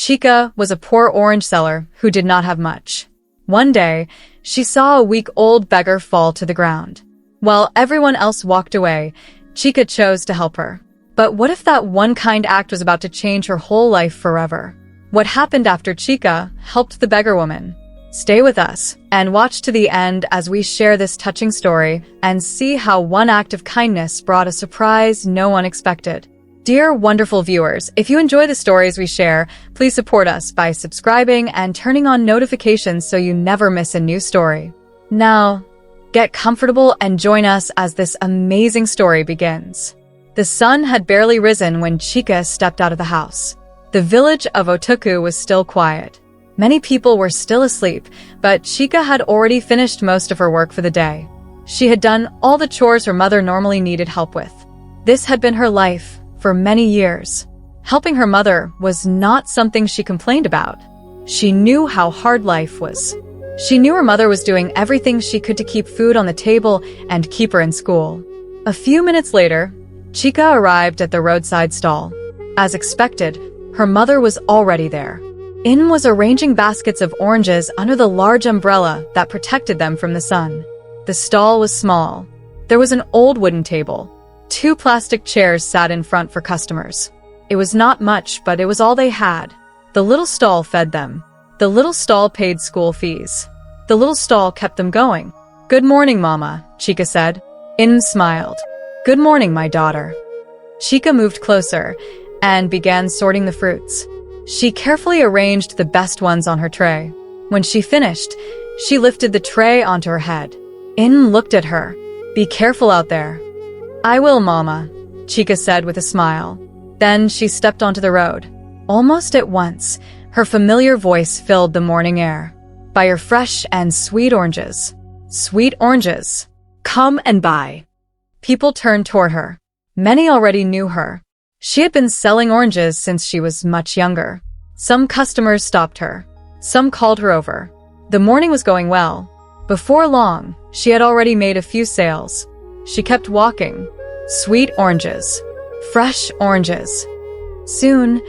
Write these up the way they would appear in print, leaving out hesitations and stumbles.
Chica was a poor orange seller who did not have much. One day, she saw a weak-old beggar fall to the ground. While everyone else walked away, Chica chose to help her. But what if that one kind act was about to change her whole life forever? What happened after Chica helped the beggar woman? Stay with us and watch to the end as we share this touching story and see how one act of kindness brought a surprise no one expected. Dear wonderful viewers, if you enjoy the stories we share, please support us by subscribing and turning on notifications so you never miss a new story. Now, get comfortable and join us as this amazing story begins. The sun had barely risen when Chica stepped out of the house. The village of Otoku was still quiet. Many people were still asleep, but Chica had already finished most of her work for the day. She had done all the chores her mother normally needed help with. This had been her life for many years. Helping her mother was not something she complained about. She knew how hard life was. She knew her mother was doing everything she could to keep food on the table and keep her in school. A few minutes later, Chica arrived at the roadside stall. As expected, her mother was already there. In was arranging baskets of oranges under the large umbrella that protected them from the sun. The stall was small. There was an old wooden table. 2 plastic chairs sat in front for customers. It was not much, but it was all they had. The little stall fed them. The little stall paid school fees. The little stall kept them going. "Good morning, Mama," Chica said. In smiled. "Good morning, my daughter." Chica moved closer and began sorting the fruits. She carefully arranged the best ones on her tray. When she finished, she lifted the tray onto her head. In looked at her. "Be careful out there." "I will, Mama," Chica said with a smile. Then she stepped onto the road. Almost at once, her familiar voice filled the morning air. "Buy your fresh and sweet oranges. Sweet oranges. Come and buy." People turned toward her. Many already knew her. She had been selling oranges since she was much younger. Some customers stopped her. Some called her over. The morning was going well. Before long, she had already made a few sales. She kept walking. Sweet oranges. Fresh oranges. Soon,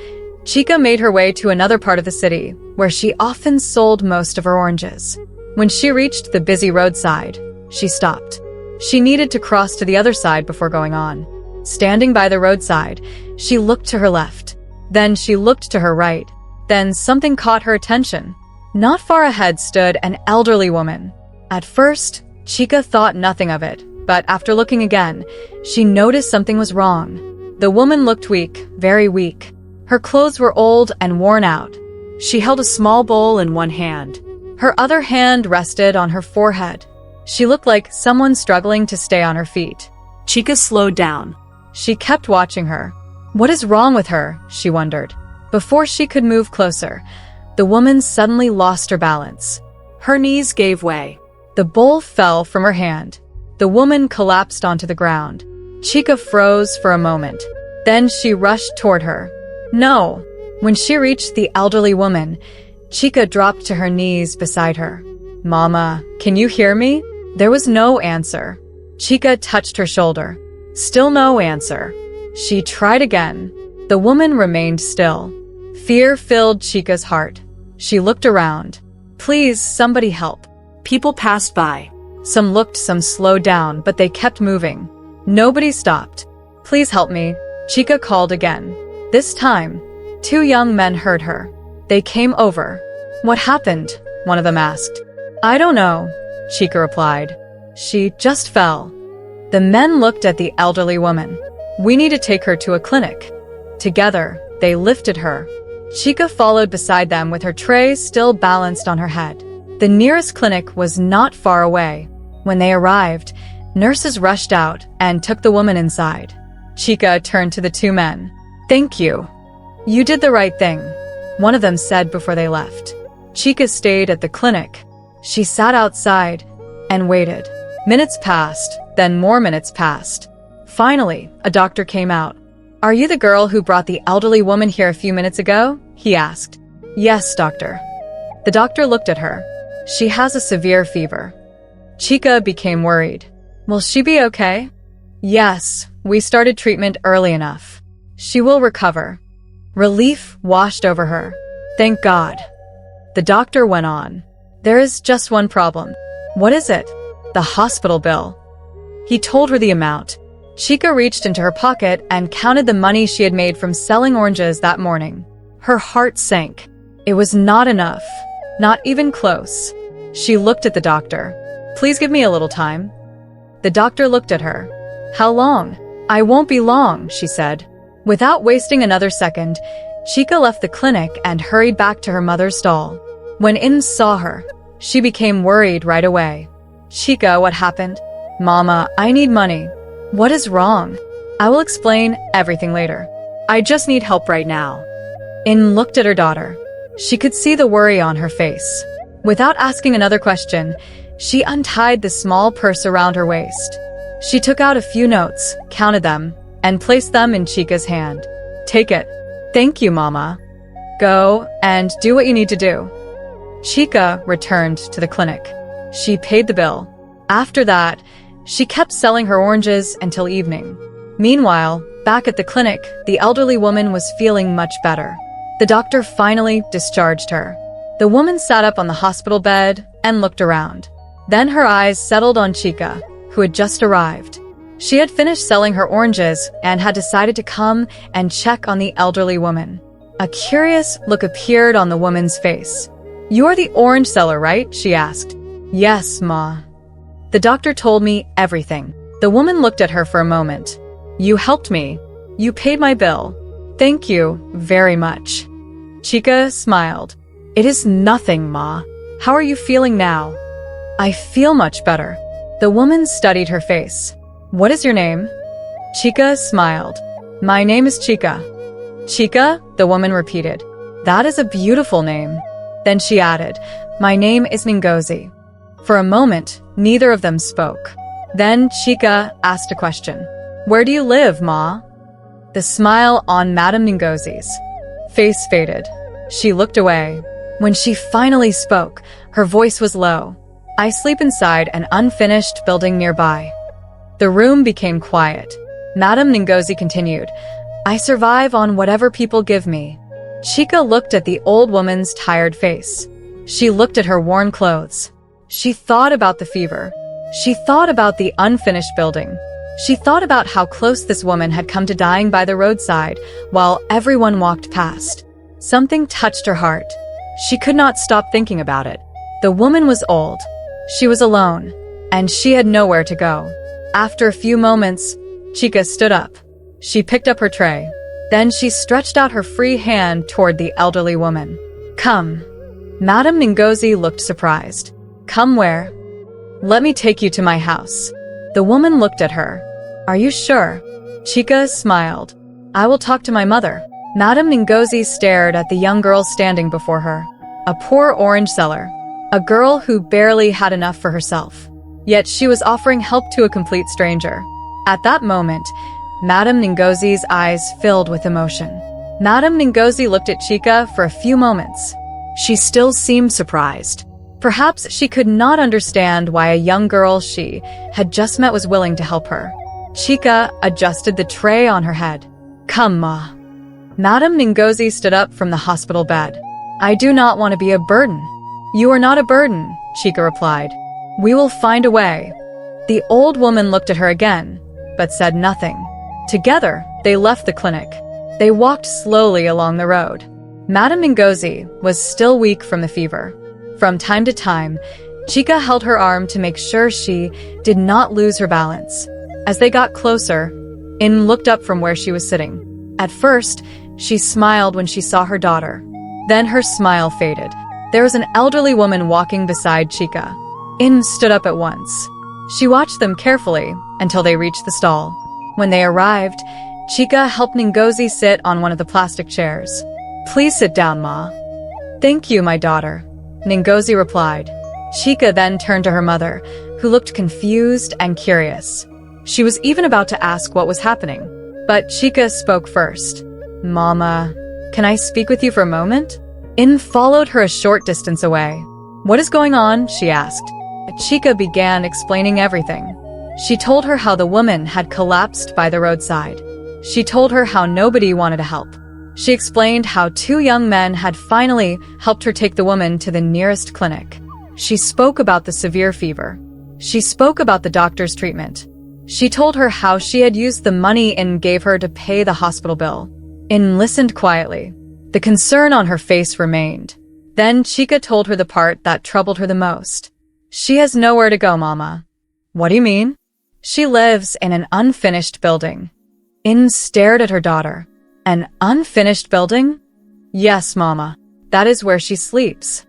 Chica made her way to another part of the city, where she often sold most of her oranges. When she reached the busy roadside, she stopped. She needed to cross to the other side before going on. Standing by the roadside, she looked to her left. Then she looked to her right. Then something caught her attention. Not far ahead stood an elderly woman. At first, Chica thought nothing of it, but after looking again, she noticed something was wrong. The woman looked weak, very weak. Her clothes were old and worn out. She held a small bowl in one hand. Her other hand rested on her forehead. She looked like someone struggling to stay on her feet. Chica slowed down. She kept watching her. What is wrong with her? She wondered. Before she could move closer, the woman suddenly lost her balance. Her knees gave way. The bowl fell from her hand. The woman collapsed onto the ground. Chica froze for a moment. Then she rushed toward her. No! When she reached the elderly woman, Chica dropped to her knees beside her. "Mama, can you hear me?" There was no answer. Chica touched her shoulder. Still no answer. She tried again. The woman remained still. Fear filled Chica's heart. She looked around. "Please, somebody help." People passed by. Some looked, some slowed down, but they kept moving. Nobody stopped. "Please help me," Chica called again. This time, 2 young men heard her. They came over. "What happened?" one of them asked. "I don't know," Chica replied. "She just fell." The men looked at the elderly woman. "We need to take her to a clinic." Together, they lifted her. Chica followed beside them with her tray still balanced on her head. The nearest clinic was not far away. When they arrived, nurses rushed out and took the woman inside. Chica turned to the 2 men. "Thank you. You did the right thing," one of them said before they left. Chica stayed at the clinic. She sat outside and waited. Minutes passed, then more minutes passed. Finally, a doctor came out. "Are you the girl who brought the elderly woman here a few minutes ago?" he asked. "Yes, doctor." The doctor looked at her. "She has a severe fever." Chica became worried. "Will she be okay?" "Yes, we started treatment early enough. She will recover." Relief washed over her. Thank God. The doctor went on. There is just one problem. What is it? The hospital bill. He told her the amount. Chica reached into her pocket and counted the money she had made from selling oranges that morning. Her heart sank. It was not enough. Not even close. She looked at the doctor. Please give me a little time. The doctor looked at her. How long? I won't be long, she said. Without wasting another second, Chica left the clinic and hurried back to her mother's stall. When In saw her, she became worried right away. Chica, what happened? Mama, I need money. What is wrong? I will explain everything later. I just need help right now. In looked at her daughter. She could see the worry on her face. Without asking another question, she untied the small purse around her waist. She took out a few notes, counted them, and placed them in Chica's hand. Take it. Thank you, Mama. Go and do what you need to do. Chica returned to the clinic. She paid the bill. After that, she kept selling her oranges until evening. Meanwhile, back at the clinic, the elderly woman was feeling much better. The doctor finally discharged her. The woman sat up on the hospital bed and looked around. Then her eyes settled on Chica, who had just arrived. She had finished selling her oranges and had decided to come and check on the elderly woman. A curious look appeared on the woman's face. You are the orange seller, right? She asked. Yes, Ma. The doctor told me everything. The woman looked at her for a moment. You helped me. You paid my bill. Thank you very much. Chica smiled. It is nothing, Ma. How are you feeling now? I feel much better. The woman studied her face. What is your name? Chica smiled. My name is Chica. Chica, the woman repeated. That is a beautiful name. Then she added, my name is Ngozi. For a moment, neither of them spoke. Then Chica asked a question. Where do you live, Ma? The smile on Madame Ngozi's face faded. She looked away. When she finally spoke, her voice was low. I sleep inside an unfinished building nearby. The room became quiet. Madame Ngozi continued, I survive on whatever people give me. Chica looked at the old woman's tired face. She looked at her worn clothes. She thought about the fever. She thought about the unfinished building. She thought about how close this woman had come to dying by the roadside while everyone walked past. Something touched her heart. She could not stop thinking about it. The woman was old. She was alone, and she had nowhere to go. After a few moments, Chica stood up. She picked up her tray. Then she stretched out her free hand toward the elderly woman. Come. Madame Ngozi looked surprised. Come where? Let me take you to my house. The woman looked at her. Are you sure? Chica smiled. I will talk to my mother. Madame Ngozi stared at the young girl standing before her. A poor orange seller. A girl who barely had enough for herself. Yet she was offering help to a complete stranger. At that moment, Madame Ngozi's eyes filled with emotion. Madame Ngozi looked at Chica for a few moments. She still seemed surprised. Perhaps she could not understand why a young girl she had just met was willing to help her. Chica adjusted the tray on her head. Come, Ma. Madame Ngozi stood up from the hospital bed. I do not want to be a burden. You are not a burden, Chica replied. We will find a way. The old woman looked at her again, but said nothing. Together, they left the clinic. They walked slowly along the road. Madame Ngozi was still weak from the fever. From time to time, Chica held her arm to make sure she did not lose her balance. As they got closer, In looked up from where she was sitting. At first, she smiled when she saw her daughter. Then her smile faded. There was an elderly woman walking beside Chica. In stood up at once. She watched them carefully until they reached the stall. When they arrived, Chica helped Ngozi sit on one of the plastic chairs. Please sit down, Ma. Thank you, my daughter, Ngozi replied. Chica then turned to her mother, who looked confused and curious. She was even about to ask what was happening. But Chica spoke first. Mama, can I speak with you for a moment? In followed her a short distance away. What is going on? She asked. Chica began explaining everything. She told her how the woman had collapsed by the roadside. She told her how nobody wanted to help. She explained how 2 young men had finally helped her take the woman to the nearest clinic. She spoke about the severe fever. She spoke about the doctor's treatment. She told her how she had used the money In gave her to pay the hospital bill. In listened quietly. The concern on her face remained. Then Chica told her the part that troubled her the most. She has nowhere to go, Mama. What do you mean? She lives in an unfinished building. In stared at her daughter. An unfinished building? Yes, Mama. That is where she sleeps.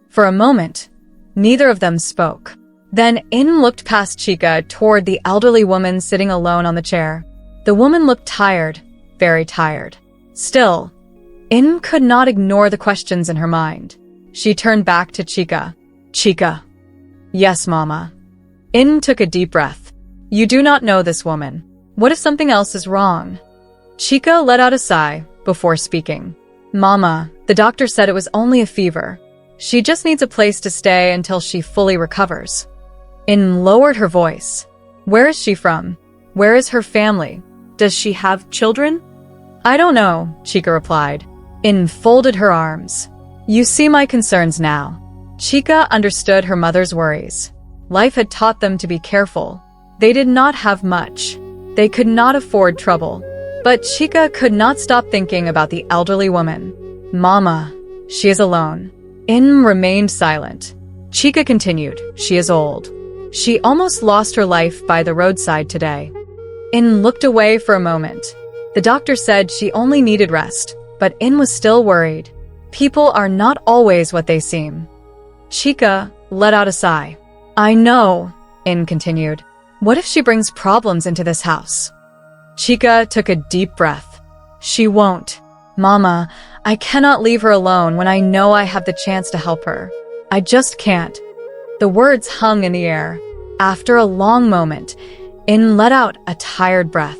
For a moment, neither of them spoke. Then In looked past Chica toward the elderly woman sitting alone on the chair. The woman looked tired, very tired. Still, In could not ignore the questions in her mind. She turned back to Chica. Chica. Yes, Mama. In took a deep breath. You do not know this woman. What if something else is wrong? Chica let out a sigh before speaking. Mama, the doctor said it was only a fever. She just needs a place to stay until she fully recovers. In lowered her voice. Where is she from? Where is her family? Does she have children? I don't know, Chica replied. In folded her arms. You see my concerns now. Chica understood her mother's worries. Life had taught them to be careful. They did not have much. They could not afford trouble. But Chica could not stop thinking about the elderly woman. Mama, she is alone. In remained silent. Chica continued, she is old. She almost lost her life by the roadside today. In looked away for a moment. The doctor said she only needed rest, but In was still worried. People are not always what they seem. Chica let out a sigh. I know, In continued. What if she brings problems into this house? Chica took a deep breath. She won't. Mama, I cannot leave her alone when I know I have the chance to help her. I just can't. The words hung in the air. After a long moment, In let out a tired breath.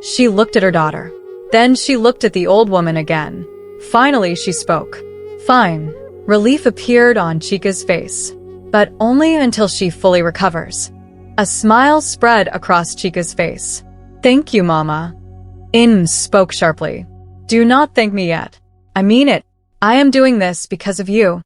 She looked at her daughter. Then she looked at the old woman again. Finally, she spoke. Fine. Relief appeared on Chica's face, but only until she fully recovers. A smile spread across Chica's face. Thank you, Mama. In spoke sharply. Do not thank me yet. I mean it. I am doing this because of you.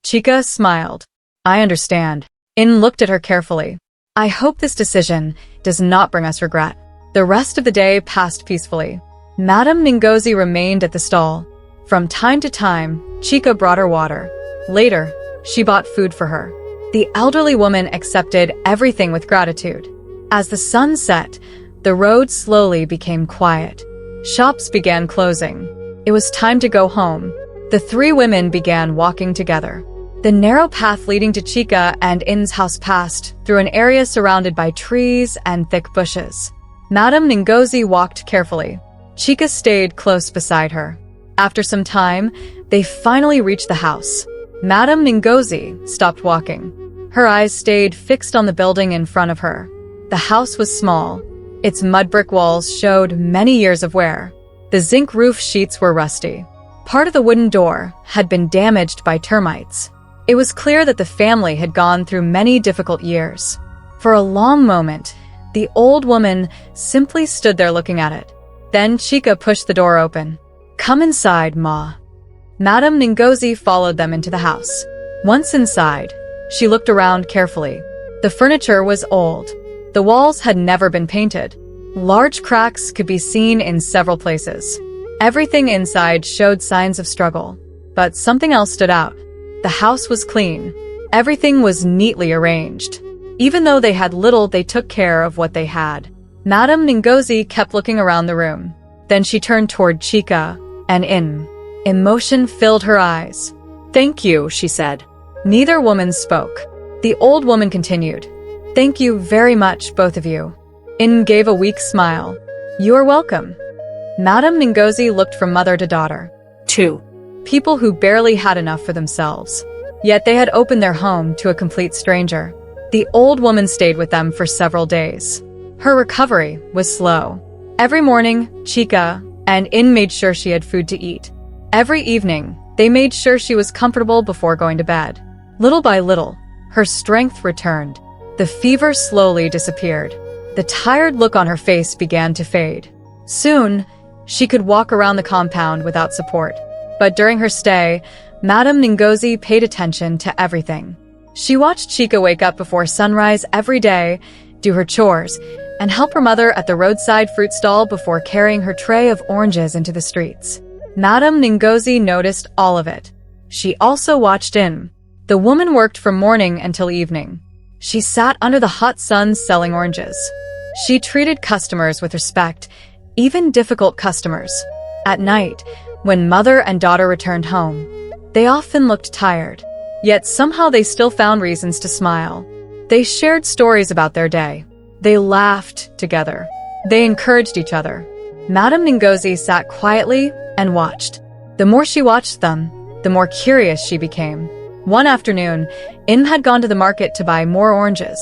Chica smiled. I understand. In looked at her carefully. I hope this decision does not bring us regret. The rest of the day passed peacefully. Madame Ngozi remained at the stall. From time to time, Chica brought her water. Later, she bought food for her. The elderly woman accepted everything with gratitude. As the sun set, the road slowly became quiet. Shops began closing. It was time to go home. The 3 women began walking together. The narrow path leading to Chica and In's house passed through an area surrounded by trees and thick bushes. Madame Ngozi walked carefully. Chica stayed close beside her. After some time, they finally reached the house. Madame Ngozi stopped walking. Her eyes stayed fixed on the building in front of her. The house was small. Its mud brick walls showed many years of wear. The zinc roof sheets were rusty. Part of the wooden door had been damaged by termites. It was clear that the family had gone through many difficult years. For a long moment, the old woman simply stood there looking at it. Then Chica pushed the door open. Come inside, Ma. Madame Ngozi followed them into the house. Once inside, she looked around carefully. The furniture was old. The walls had never been painted. Large cracks could be seen in several places. Everything inside showed signs of struggle. But something else stood out. The house was clean. Everything was neatly arranged. Even though they had little, they took care of what they had. Madame Ngozi kept looking around the room. Then she turned toward Chica and In. Emotion filled her eyes. Thank you, she said. Neither woman spoke. The old woman continued. Thank you very much, both of you. In gave a weak smile. You are welcome. Madame Ngozi looked from mother to daughter. 2 people who barely had enough for themselves. Yet they had opened their home to a complete stranger. The old woman stayed with them for several days. Her recovery was slow. Every morning, Chica and In made sure she had food to eat. Every evening, they made sure she was comfortable before going to bed. Little by little, her strength returned. The fever slowly disappeared. The tired look on her face began to fade. Soon, She could walk around the compound without support. But during her stay, Madame Ngozi paid attention to everything. She watched Chika wake up before sunrise every day, do her chores, and help her mother at the roadside fruit stall before carrying her tray of oranges into the streets. Madame Ngozi noticed all of it. She also watched In. The woman worked from morning until evening. She sat under the hot sun selling oranges. She treated customers with respect, even difficult customers. At night, when mother and daughter returned home, they often looked tired. Yet somehow they still found reasons to smile. They shared stories about their day. They laughed together. They encouraged each other. Madame Ngozi sat quietly and watched. The more she watched them, the more curious she became. One afternoon, In had gone to the market to buy more oranges.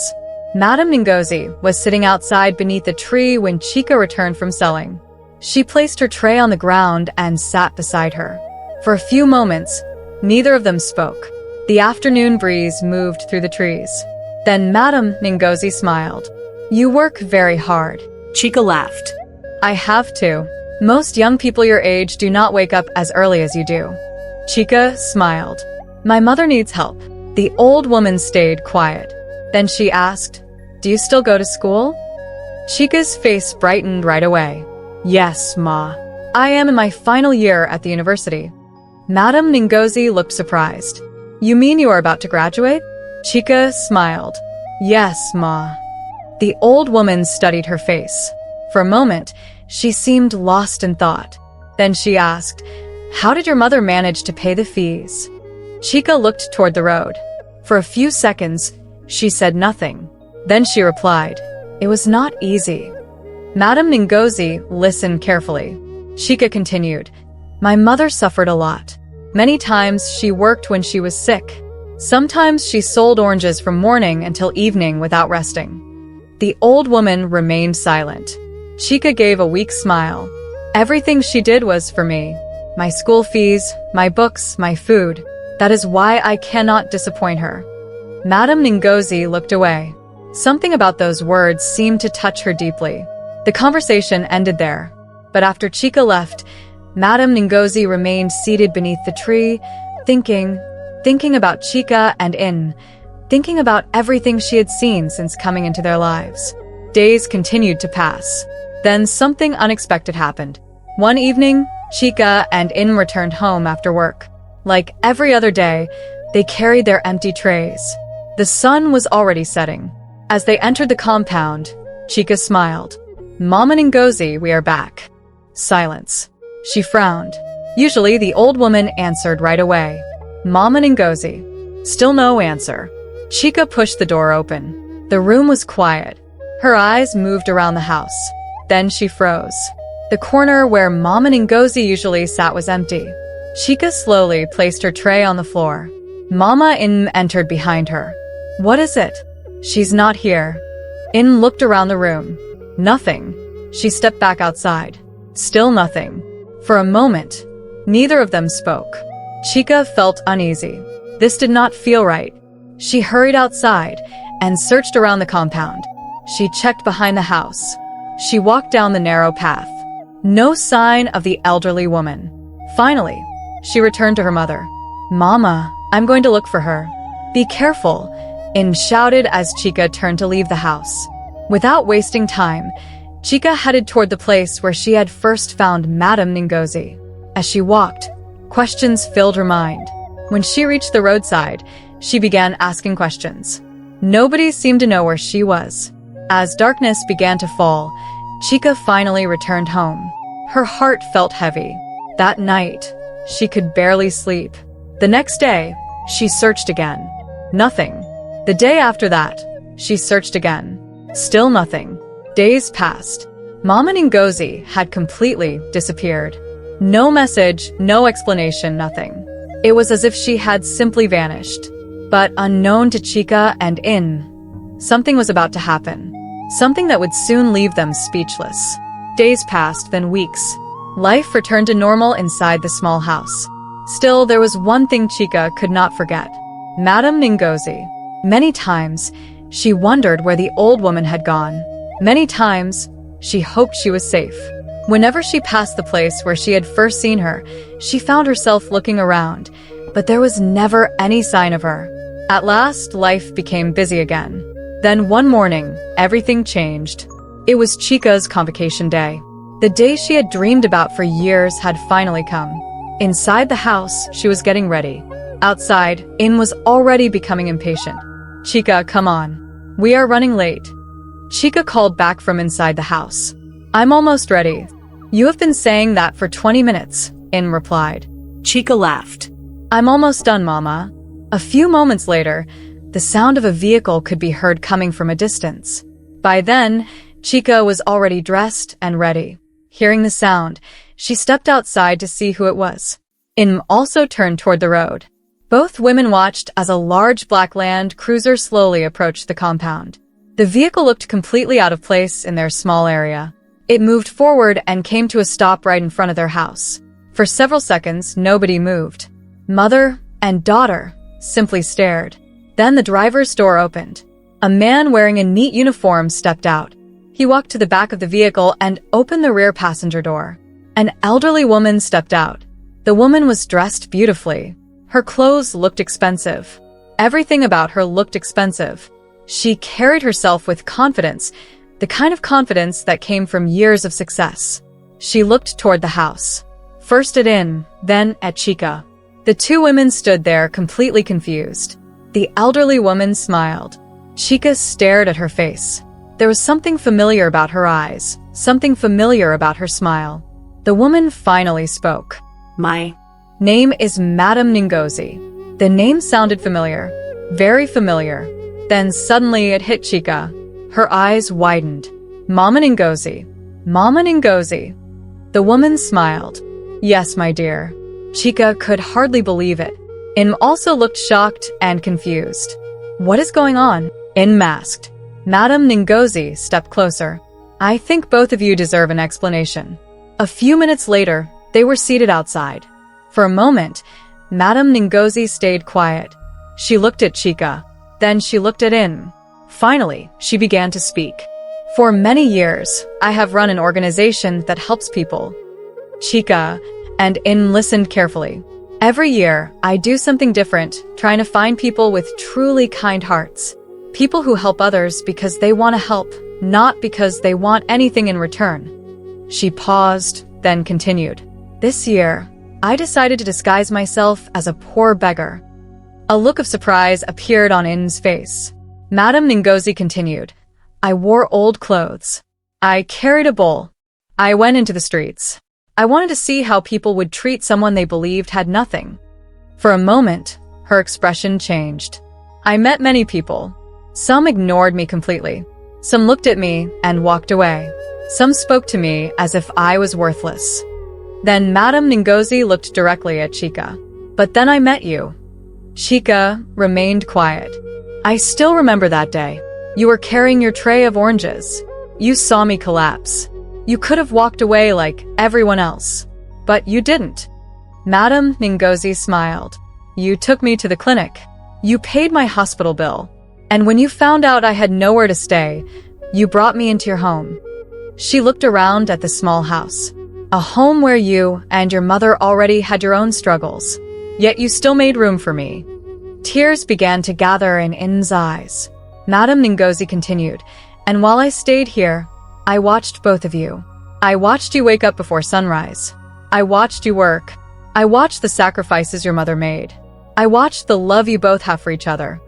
Madame Ngozi was sitting outside beneath a tree when Chika returned from selling. She placed her tray on the ground and sat beside her. For a few moments, neither of them spoke. The afternoon breeze moved through the trees. Then Madame Ngozi smiled. "You work very hard." Chika laughed. "I have to. Most young people your age do not wake up as early as you do." Chika smiled. "My mother needs help." The old woman stayed quiet. Then she asked, "Do you still go to school?" Chika's face brightened right away. "Yes, Ma. I am in my final year at the university." Madame Ngozi looked surprised. "You mean you are about to graduate?" Chika smiled. "Yes, Ma." The old woman studied her face. For a moment, she seemed lost in thought. Then she asked, "How did your mother manage to pay the fees?" Chika looked toward the road. For a few seconds, she said nothing. Then she replied, "It was not easy." Madame Ngozi listened carefully. Chika continued, "My mother suffered a lot. Many times she worked when she was sick. Sometimes she sold oranges from morning until evening without resting." The old woman remained silent. Chika gave a weak smile. "Everything she did was for me. My school fees, my books, my food. That is why I cannot disappoint her." Madame Ngozi looked away. Something about those words seemed to touch her deeply. The conversation ended there. But after Chika left, Madame Ngozi remained seated beneath the tree, thinking about Chika and In, thinking about everything she had seen since coming into their lives. Days continued to pass. Then something unexpected happened. One evening, Chika and In returned home after work. Like every other day, they carried their empty trays. The sun was already setting. As they entered the compound, Chika smiled. "Mama Ngozi, we are back." Silence. She frowned. Usually, the old woman answered right away. "Mama Ngozi." Still no answer. Chika pushed the door open. The room was quiet. Her eyes moved around the house. Then she froze. The corner where Mama Ngozi usually sat was empty. Chika slowly placed her tray on the floor. Mama In entered behind her. "What is it?" "She's not here." In looked around the room. Nothing. She stepped back outside. Still nothing. For a moment, neither of them spoke. Chika felt uneasy. This did not feel right. She hurried outside and searched around the compound. She checked behind the house. She walked down the narrow path. No sign of the elderly woman. Finally, she returned to her mother. "Mama, I'm going to look for her." "Be careful," In shouted as Chika turned to leave the house. Without wasting time, Chika headed toward the place where she had first found Madame Ngozi. As she walked, questions filled her mind. When she reached the roadside, she began asking questions. Nobody seemed to know where she was. As darkness began to fall, Chika finally returned home. Her heart felt heavy. That night, she could barely sleep. The next day, she searched again. Nothing. The day after that, she searched again. Still nothing. Days passed. Mama Ngozi had completely disappeared. No message, no explanation, nothing. It was as if she had simply vanished. But unknown to Chika and In, something was about to happen. Something that would soon leave them speechless. Days passed, then weeks. Life returned to normal inside the small house. Still, there was one thing Chika could not forget. Madame Ngozi. Many times, she wondered where the old woman had gone. Many times, she hoped she was safe. Whenever she passed the place where she had first seen her, she found herself looking around, but there was never any sign of her. At last, life became busy again. Then one morning, everything changed. It was Chica's convocation day. The day she had dreamed about for years had finally come. Inside the house, she was getting ready. Outside, In was already becoming impatient. "Chica, come on. We are running late." Chica called back from inside the house. "I'm almost ready." "You have been saying that for 20 minutes, In replied. Chica laughed. "I'm almost done, Mama." A few moments later, the sound of a vehicle could be heard coming from a distance. By then, Chica was already dressed and ready. Hearing the sound, she stepped outside to see who it was. In also turned toward the road. Both women watched as a large black Land Cruiser slowly approached the compound. The vehicle looked completely out of place in their small area. It moved forward and came to a stop right in front of their house. For several seconds, nobody moved. Mother and daughter simply stared. Then the driver's door opened. A man wearing a neat uniform stepped out. He walked to the back of the vehicle and opened the rear passenger door. An elderly woman stepped out. The woman was dressed beautifully. Her clothes looked expensive. Everything about her looked expensive. She carried herself with confidence, the kind of confidence that came from years of success. She looked toward the house. First at In, then at Chica. The two women stood there completely confused. The elderly woman smiled. Chica stared at her face. There was something familiar about her eyes, something familiar about her smile. The woman finally spoke. "My name is Madame Ngozi." The name sounded familiar, very familiar. Then suddenly it hit Chica. Her eyes widened. "Mama Ngozi. Mama Ngozi." The woman smiled. "Yes, my dear." Chica could hardly believe it. In also looked shocked and confused. "What is going on?" In masked. Madame Ngozi stepped closer. "I think both of you deserve an explanation." A few minutes later, they were seated outside. For a moment, Madame Ngozi stayed quiet. She looked at Chica. Then she looked at In. Finally, she began to speak. "For many years, I have run an organization that helps people." Chica and In listened carefully. "Every year, I do something different, trying to find people with truly kind hearts. People who help others because they want to help, not because they want anything in return." She paused, then continued. "This year, I decided to disguise myself as a poor beggar." A look of surprise appeared on In's face. Madame Ngozi continued. "I wore old clothes. I carried a bowl. I went into the streets. I wanted to see how people would treat someone they believed had nothing." For a moment, her expression changed. "I met many people. Some ignored me completely. Some looked at me and walked away. Some spoke to me as if I was worthless." Then Madame Ngozi looked directly at Chica. "But then I met you." Chica remained quiet. "I still remember that day. You were carrying your tray of oranges. You saw me collapse. You could have walked away like everyone else. But you didn't." Madame Ngozi smiled. "You took me to the clinic. You paid my hospital bill. And when you found out I had nowhere to stay, you brought me into your home." She looked around at the small house. A home where you and your mother already had your own struggles. Yet you still made room for me. Tears began to gather in In's eyes. Madame Ngozi continued, "And while I stayed here, I watched both of you. I watched you wake up before sunrise. I watched you work. I watched the sacrifices your mother made. I watched the love you both have for each other."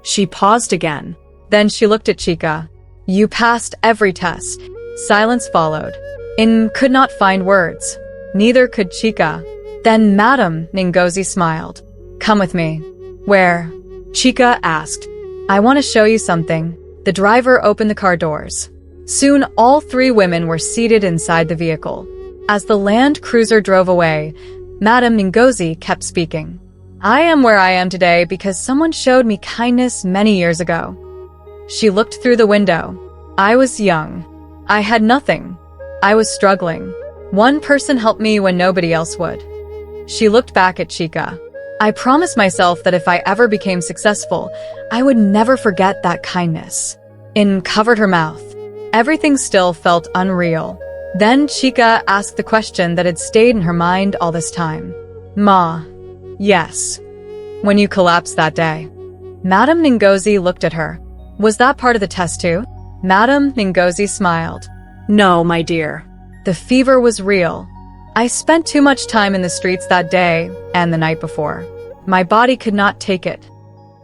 She paused again. Then she looked at Chica. "You passed every test." Silence followed. In could not find words. Neither could Chica. Then Madame Ngozi smiled. "Come with me." "Where?" Chica asked. "I want to show you something." The driver opened the car doors. Soon all three women were seated inside the vehicle. As the Land Cruiser drove away, Madame Ngozi kept speaking. "I am where I am today because someone showed me kindness many years ago." She looked through the window. "I was young. I had nothing. I was struggling. One person helped me when nobody else would." She looked back at Chica. "I promised myself that if I ever became successful, I would never forget that kindness." In covered her mouth. Everything still felt unreal. Then Chica asked the question that had stayed in her mind all this time. Ma. Yes. When you collapsed that day. Madame Ngozi looked at her. Was that part of the test too? Madame Ngozi smiled. No, my dear. The fever was real. I spent too much time in the streets that day and the night before. My body could not take it.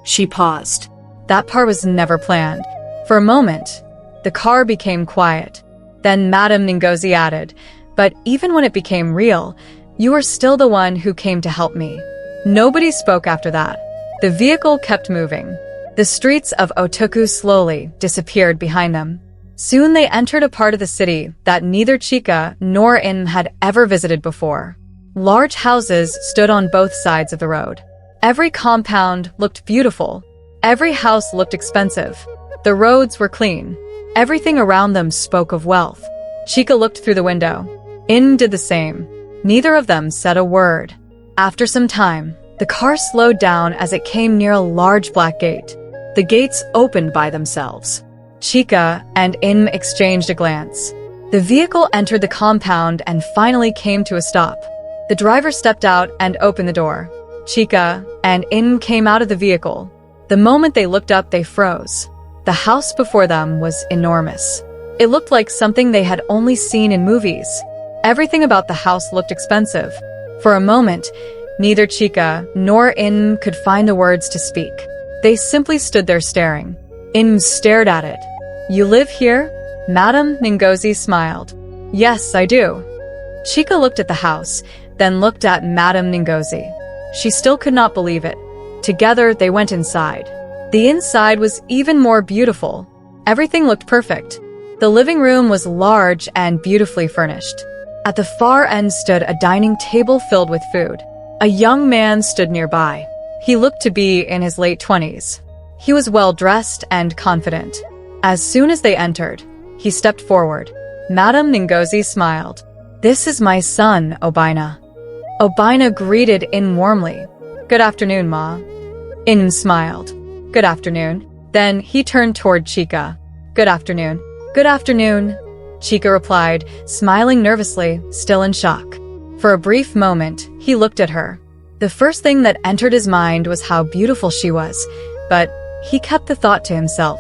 She paused. That part was never planned. For a moment, the car became quiet. Then Madame Ngozi added, but even when it became real, you were still the one who came to help me. Nobody spoke after that. The vehicle kept moving. The streets of Otoku slowly disappeared behind them. Soon they entered a part of the city that neither Chica nor In had ever visited before. Large houses stood on both sides of the road. Every compound looked beautiful. Every house looked expensive. The roads were clean. Everything around them spoke of wealth. Chica looked through the window. In did the same. Neither of them said a word. After some time, the car slowed down as it came near a large black gate. The gates opened by themselves. Chica and In exchanged a glance. The vehicle entered the compound and finally came to a stop. The driver stepped out and opened the door. Chica and In came out of the vehicle. The moment they looked up, they froze. The house before them was enormous. It looked like something they had only seen in movies. Everything about the house looked expensive. For a moment, neither Chica nor In could find the words to speak. They simply stood there staring. In stared at it. You live here? Madame Ngozi smiled. Yes, I do. Chica looked at the house, then looked at Madame Ngozi. She still could not believe it. Together, they went inside. The inside was even more beautiful. Everything looked perfect. The living room was large and beautifully furnished. At the far end stood a dining table filled with food. A young man stood nearby. He looked to be in his late 20s. He was well-dressed and confident. As soon as they entered, he stepped forward. Madame Ngozi smiled. This is my son, Obina. Obina greeted In warmly. Good afternoon, Ma. In smiled. Good afternoon. Then he turned toward Chica. Good afternoon. Good afternoon, Chica replied, smiling nervously, still in shock. For a brief moment, he looked at her. The first thing that entered his mind was how beautiful she was, but he kept the thought to himself.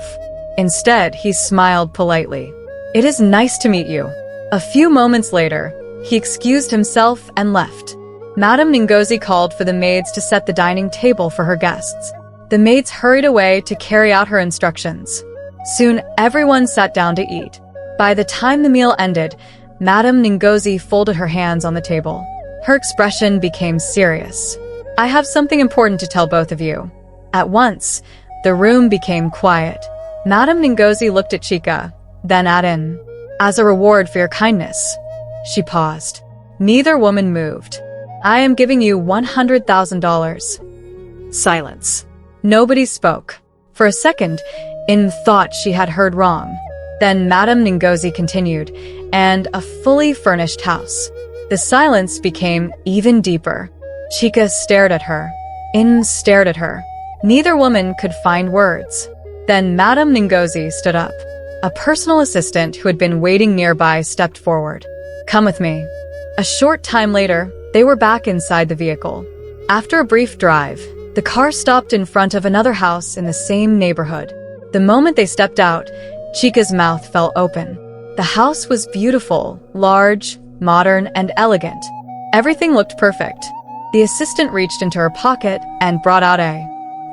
Instead, he smiled politely. It is nice to meet you. A few moments later, he excused himself and left. Madame Ngozi called for the maids to set the dining table for her guests. The maids hurried away to carry out her instructions. Soon, everyone sat down to eat. By the time the meal ended, Madame Ngozi folded her hands on the table. Her expression became serious. I have something important to tell both of you. At once, the room became quiet. Madame Ngozi looked at Chica, then at In. As a reward for your kindness. She paused. Neither woman moved. I am giving you $100,000. Silence. Nobody spoke. For a second, In thought she had heard wrong. Then Madame Ngozi continued, and a fully furnished house. The silence became even deeper. Chica stared at her. In stared at her. Neither woman could find words. Then Madame Ngozi stood up. A personal assistant who had been waiting nearby stepped forward. Come with me. A short time later, they were back inside the vehicle. After a brief drive, the car stopped in front of another house in the same neighborhood. The moment they stepped out, Chica's mouth fell open. The house was beautiful, large, modern, and elegant. Everything looked perfect. The assistant reached into her pocket and brought out a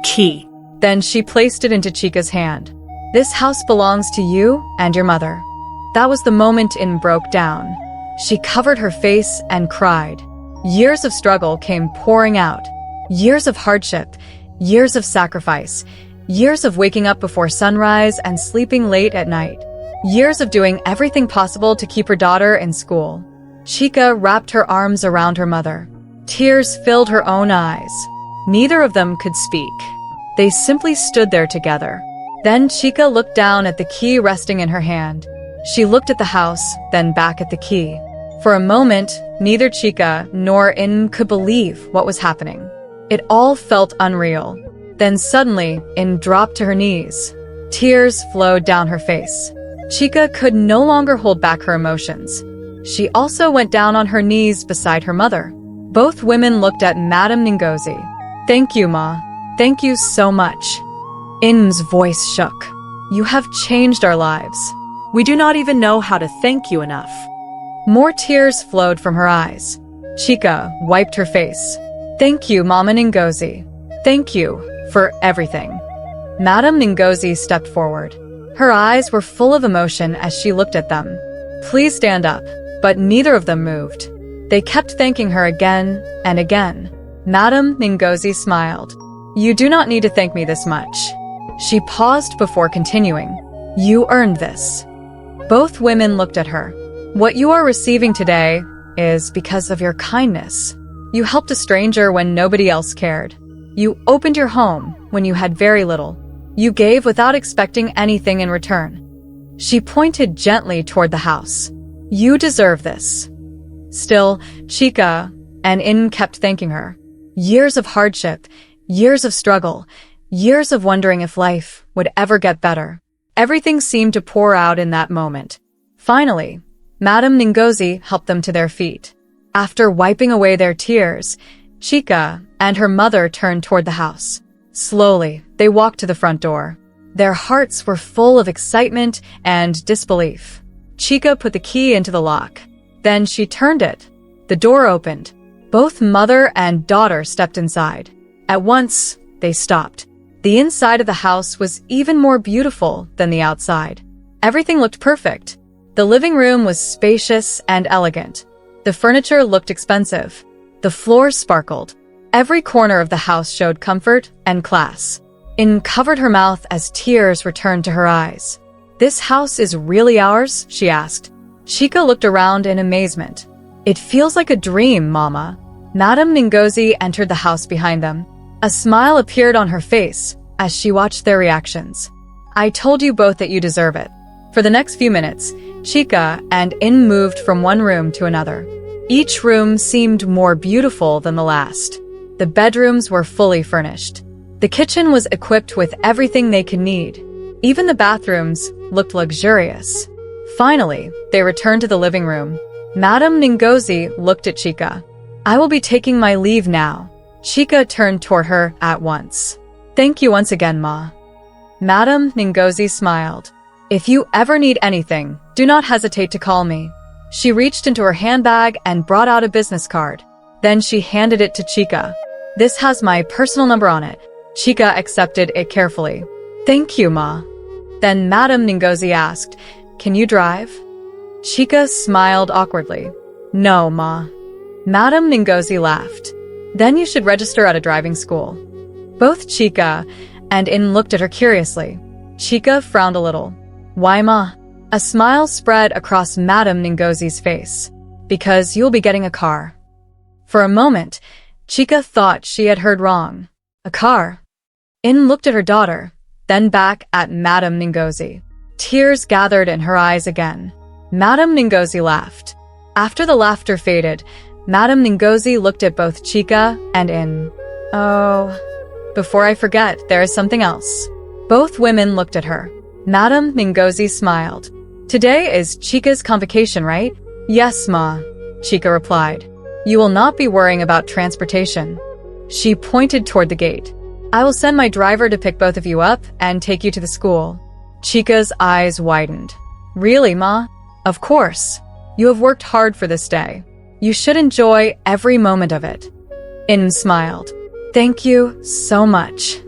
key. Then she placed it into Chica's hand. This house belongs to you and your mother. That was the moment In broke down. She covered her face and cried. Years of struggle came pouring out. Years of hardship, years of sacrifice, years of waking up before sunrise and sleeping late at night. Years of doing everything possible to keep her daughter in school. Chica wrapped her arms around her mother. Tears filled her own eyes. Neither of them could speak. They simply stood there together. Then Chica looked down at the key resting in her hand. She looked at the house, then back at the key. For a moment, neither Chica nor In could believe what was happening. It all felt unreal. Then suddenly, In dropped to her knees. Tears flowed down her face. Chica could no longer hold back her emotions. She also went down on her knees beside her mother. Both women looked at Madame Ngozi. "Thank you, Ma. Thank you so much." In's voice shook. "You have changed our lives." We do not even know how to thank you enough. More tears flowed from her eyes. Chika wiped her face. "Thank you, Mama Ngozi. Thank you for everything." Madame Ngozi stepped forward. Her eyes were full of emotion as she looked at them. "Please stand up," but neither of them moved. They kept thanking her again and again. Madame Ngozi smiled. "You do not need to thank me this much." She paused before continuing. "You earned this." Both women looked at her. "What you are receiving today is because of your kindness. You helped a stranger when nobody else cared. You opened your home when you had very little. You gave without expecting anything in return." She pointed gently toward the house. "You deserve this." Still, Chika and In kept thanking her. Years of hardship, years of struggle, years of wondering if life would ever get better. Everything seemed to pour out in that moment. Finally, Madame Ngozi helped them to their feet. After wiping away their tears, Chika and her mother turned toward the house. Slowly, they walked to the front door. Their hearts were full of excitement and disbelief. Chika put the key into the lock. Then she turned it. The door opened. Both mother and daughter stepped inside. At once, they stopped. The inside of the house was even more beautiful than the outside. Everything looked perfect. The living room was spacious and elegant. The furniture looked expensive. The floors sparkled. Every corner of the house showed comfort and class. In covered her mouth as tears returned to her eyes. "This house is really ours?" she asked. Chika looked around in amazement. "It feels like a dream, Mama." Madame Ngozi entered the house behind them. A smile appeared on her face as she watched their reactions. "I told you both that you deserve it." For the next few minutes, Chika and In moved from one room to another. Each room seemed more beautiful than the last. The bedrooms were fully furnished. The kitchen was equipped with everything they could need. Even the bathrooms looked luxurious. Finally, they returned to the living room. Madame Ngozi looked at Chika. "I will be taking my leave now." Chika turned toward her at once. "Thank you once again, Ma." Madame Ngozi smiled. "If you ever need anything, do not hesitate to call me." She reached into her handbag and brought out a business card. Then she handed it to Chika. "This has my personal number on it." Chika accepted it carefully. "Thank you, Ma." Then Madame Ngozi asked, "Can you drive?" Chika smiled awkwardly. "No, Ma." Madame Ngozi laughed. "Then you should register at a driving school." Both Chika and In looked at her curiously. Chika frowned a little. "Why, Ma?" A smile spread across Madame Ngozi's face. "Because you'll be getting a car." For a moment, Chika thought she had heard wrong. A car? In looked at her daughter, then back at Madame Ngozi. Tears gathered in her eyes again. Madame Ngozi laughed. After the laughter faded, Madame Ngozi looked at both Chika and In. "Oh, before I forget, there is something else." Both women looked at her. Madame Ngozi smiled. "Today is Chika's convocation, right?" "Yes, Ma," Chika replied. "You will not be worrying about transportation." She pointed toward the gate. "I will send my driver to pick both of you up and take you to the school." Chika's eyes widened. "Really, Ma?" "Of course. You have worked hard for this day. You should enjoy every moment of it." In smiled. "Thank you so much."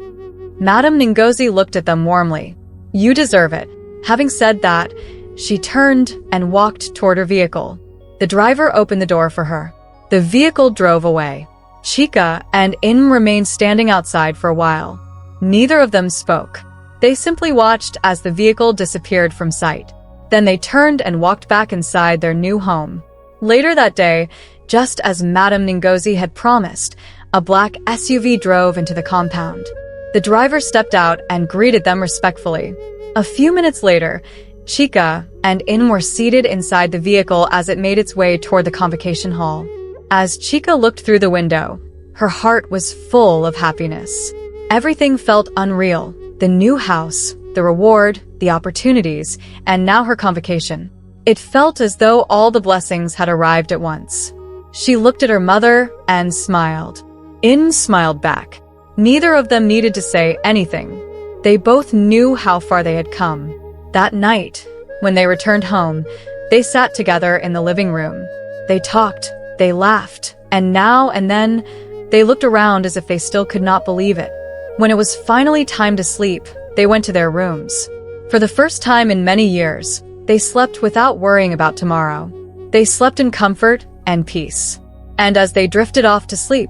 Madame Ngozi looked at them warmly. "You deserve it." Having said that, she turned and walked toward her vehicle. The driver opened the door for her. The vehicle drove away. Chika and In remained standing outside for a while. Neither of them spoke. They simply watched as the vehicle disappeared from sight. Then they turned and walked back inside their new home. Later that day, just as Madame Ngozi had promised, a black SUV drove into the compound. The driver stepped out and greeted them respectfully. A few minutes later, Chika and In were seated inside the vehicle as it made its way toward the convocation hall. As Chika looked through the window, her heart was full of happiness. Everything felt unreal. The new house, the reward, the opportunities, and now her convocation. It felt as though all the blessings had arrived at once. She looked at her mother and smiled. In smiled back. Neither of them needed to say anything. They both knew how far they had come. That night, when they returned home, they sat together in the living room. They talked, they laughed, and now and then, they looked around as if they still could not believe it. When it was finally time to sleep, they went to their rooms. For the first time in many years, they slept without worrying about tomorrow. They slept in comfort and peace. And as they drifted off to sleep,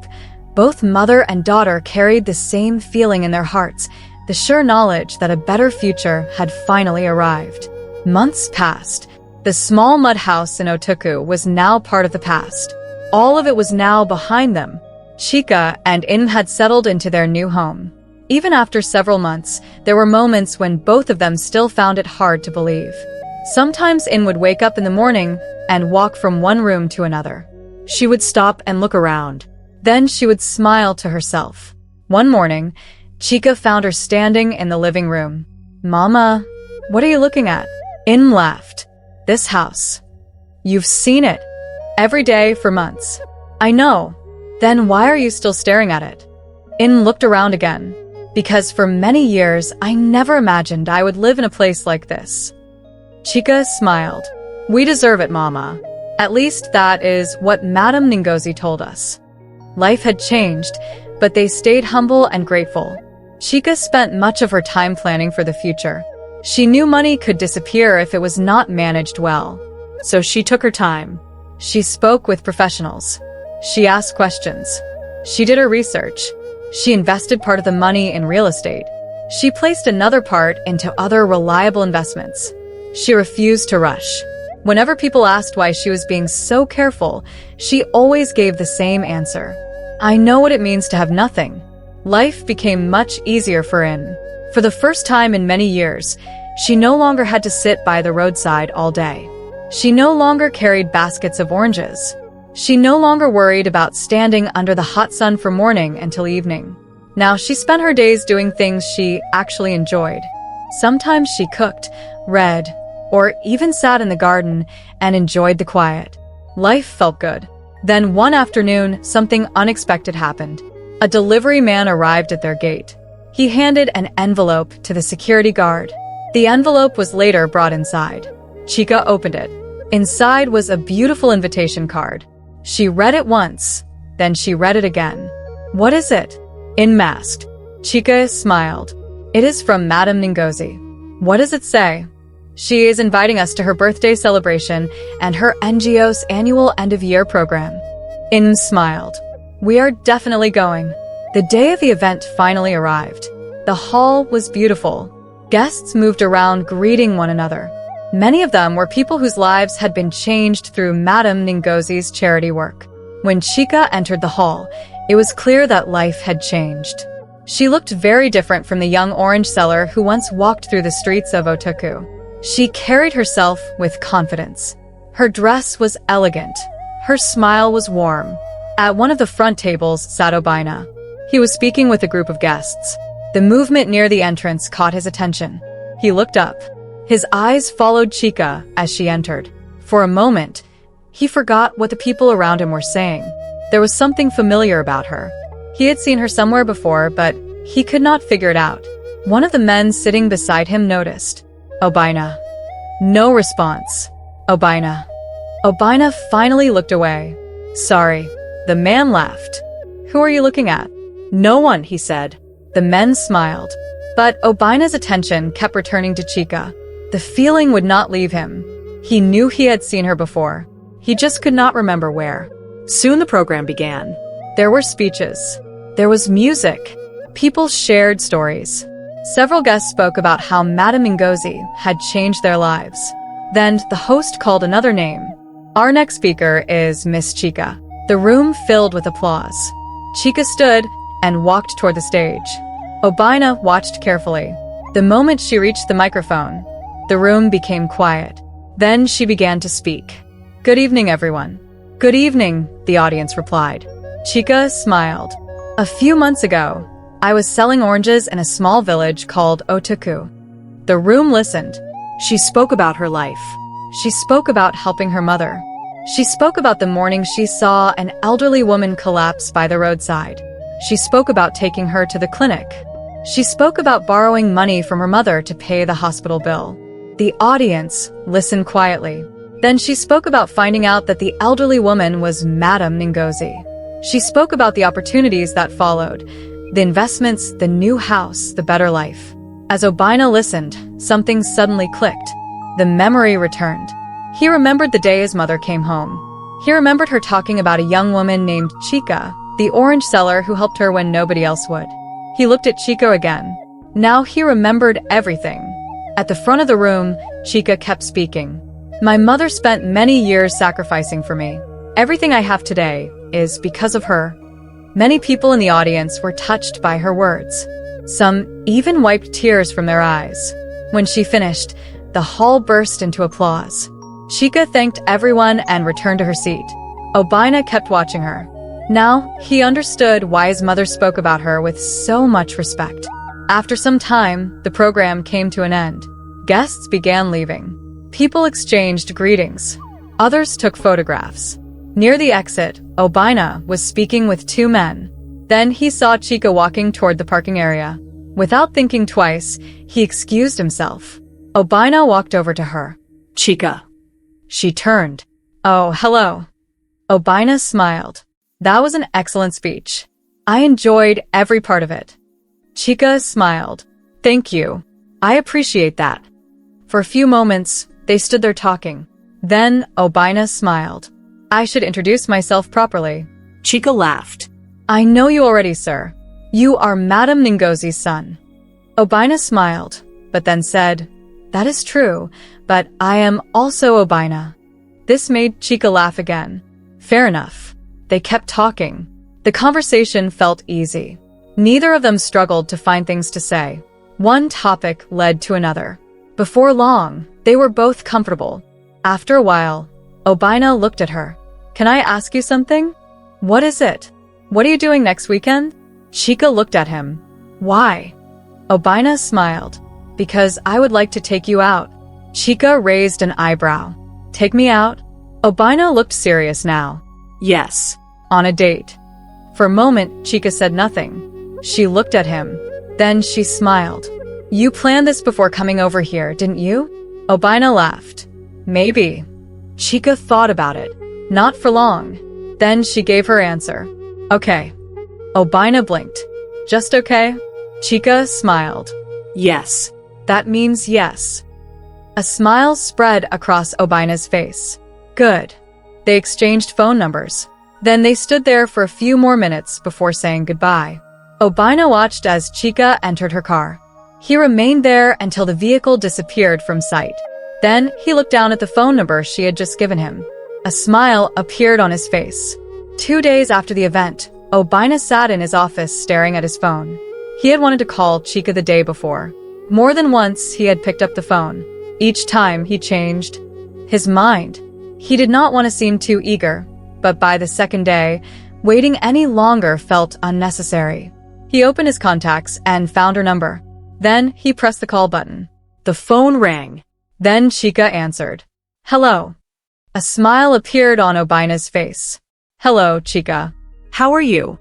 both mother and daughter carried the same feeling in their hearts, the sure knowledge that a better future had finally arrived. Months passed. The small mud house in Otoku was now part of the past. All of it was now behind them. Chika and In had settled into their new home. Even after several months, there were moments when both of them still found it hard to believe. Sometimes In would wake up in the morning and walk from one room to another. She would stop and look around. Then she would smile to herself. One morning, Chika found her standing in the living room. "Mama, what are you looking at?" In laughed. "This house. You've seen it. Every day for months." "I know. Then why are you still staring at it?" In looked around again. "Because for many years, I never imagined I would live in a place like this." Chika smiled. "We deserve it, Mama. At least that is what Madame Ngozi told us." Life had changed, but they stayed humble and grateful. Chika spent much of her time planning for the future. She knew money could disappear if it was not managed well. So she took her time. She spoke with professionals. She asked questions. She did her research. She invested part of the money in real estate. She placed another part into other reliable investments. She refused to rush. Whenever people asked why she was being so careful, she always gave the same answer. "I know what it means to have nothing." Life became much easier for In. For the first time in many years, she no longer had to sit by the roadside all day. She no longer carried baskets of oranges. She no longer worried about standing under the hot sun from morning until evening. Now she spent her days doing things she actually enjoyed. Sometimes she cooked, read, or even sat in the garden and enjoyed the quiet. Life felt good. Then one afternoon, something unexpected happened. A delivery man arrived at their gate. He handed an envelope to the security guard. The envelope was later brought inside. Chika opened it. Inside was a beautiful invitation card. She read it once, then she read it again. "What is it?" In masked. Chika smiled. "It is from Madame Ngozi." "What does it say?" "She is inviting us to her birthday celebration and her NGO's annual end-of-year program." In smiled. "We are definitely going." The day of the event finally arrived. The hall was beautiful. Guests moved around greeting one another. Many of them were people whose lives had been changed through Madame Ngozi's charity work. When Chika entered the hall, it was clear that life had changed. She looked very different from the young orange seller who once walked through the streets of Otoku. She carried herself with confidence. Her dress was elegant. Her smile was warm. At one of the front tables sat Obina. He was speaking with a group of guests. The movement near the entrance caught his attention. He looked up. His eyes followed Chika as she entered. For a moment, he forgot what the people around him were saying. There was something familiar about her. He had seen her somewhere before, but he could not figure it out. One of the men sitting beside him noticed. "Obina." No response. "Obina." Obina finally looked away. "Sorry." The man laughed. "Who are you looking at?" "No one," he said. The men smiled. But Obina's attention kept returning to Chika. The feeling would not leave him. He knew he had seen her before. He just could not remember where. Soon the program began. There were speeches. There was music. People shared stories. Several guests spoke about how Madame Ngozi had changed their lives. Then the host called another name. "Our next speaker is Miss Chika." The room filled with applause. Chika stood and walked toward the stage. Obina watched carefully. The moment she reached the microphone, the room became quiet. Then she began to speak. "Good evening, everyone." "Good evening," the audience replied. Chika smiled. "A few months ago, I was selling oranges in a small village called Otoku." The room listened. She spoke about her life. She spoke about helping her mother. She spoke about the morning she saw an elderly woman collapse by the roadside. She spoke about taking her to the clinic. She spoke about borrowing money from her mother to pay the hospital bill. The audience listened quietly. Then she spoke about finding out that the elderly woman was Madame Ngozi. She spoke about the opportunities that followed, the investments, the new house, the better life. As Obina listened, something suddenly clicked. The memory returned. He remembered the day his mother came home. He remembered her talking about a young woman named Chica, the orange seller who helped her when nobody else would. He looked at Chica again. Now he remembered everything. At the front of the room, Chica kept speaking. My mother spent many years sacrificing for me. Everything I have today is because of her. Many people in the audience were touched by her words. Some even wiped tears from their eyes. When she finished, the hall burst into applause. Chica thanked everyone and returned to her seat. Obina kept watching her. Now, he understood why his mother spoke about her with so much respect. After some time, the program came to an end. Guests began leaving. People exchanged greetings. Others took photographs. Near the exit, Obina was speaking with two men. Then he saw Chica walking toward the parking area. Without thinking twice, he excused himself. Obina walked over to her. Chica. She turned. Oh, hello. Obina smiled. That was an excellent speech. I enjoyed every part of it. Chica smiled. Thank you. I appreciate that. For a few moments, they stood there talking. Then Obina smiled. I should introduce myself properly. Chica laughed. I know you already, sir. You are Madame Ngozi's son. Obina smiled, but then said, That is true, but I am also Obina. This made Chica laugh again. Fair enough. They kept talking. The conversation felt easy. Neither of them struggled to find things to say. One topic led to another. Before long, they were both comfortable. After a while, Obina looked at her. Can I ask you something? What is it? What are you doing next weekend? Chica looked at him. Why? Obina smiled. Because I would like to take you out. Chica raised an eyebrow. Take me out? Obina looked serious now. Yes. On a date. For a moment, Chica said nothing. She looked at him. Then she smiled. You planned this before coming over here, didn't you? Obina laughed. Maybe. Chica thought about it. Not for long. Then she gave her answer. Okay. Obina blinked. Just okay? Chica smiled. Yes. That means yes. A smile spread across Obina's face. Good. They exchanged phone numbers. Then they stood there for a few more minutes before saying goodbye. Obina watched as Chica entered her car. He remained there until the vehicle disappeared from sight. Then he looked down at the phone number she had just given him. A smile appeared on his face. 2 days after the event, Obina sat in his office staring at his phone. He had wanted to call Chica the day before. More than once, he had picked up the phone. Each time, he changed his mind. He did not want to seem too eager, but by the second day, waiting any longer felt unnecessary. He opened his contacts and found her number. Then he pressed the call button. The phone rang. Then Chica answered. Hello. A smile appeared on Obina's face. Hello, Chica. How are you?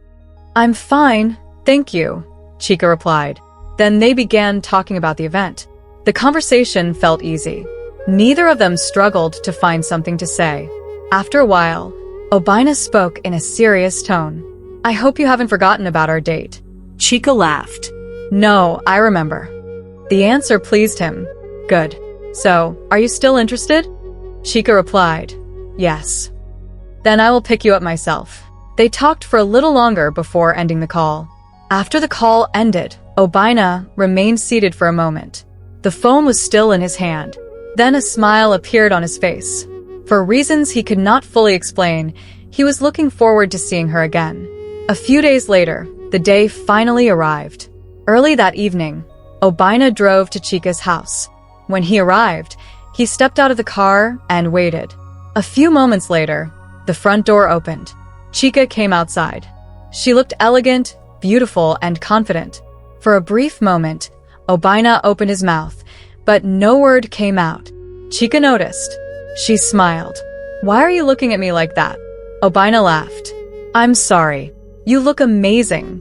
I'm fine, thank you, Chica replied. Then they began talking about the event. The conversation felt easy. Neither of them struggled to find something to say. After a while, Obina spoke in a serious tone. I hope you haven't forgotten about our date. Chica laughed. No, I remember. The answer pleased him. Good. So, are you still interested? Chica replied. Yes. Then I will pick you up myself. They talked for a little longer before ending the call. After the call ended, Obina remained seated for a moment. The phone was still in his hand. Then a smile appeared on his face. For reasons he could not fully explain, he was looking forward to seeing her again. A few days later, the day finally arrived. Early that evening, Obina drove to Chica's house. When he arrived, he stepped out of the car and waited. A few moments later, the front door opened. Chica came outside. She looked elegant, beautiful, and confident. For a brief moment, Obina opened his mouth, but no word came out. Chica noticed. She smiled. Why are you looking at me like that? Obina laughed. I'm sorry. You look amazing.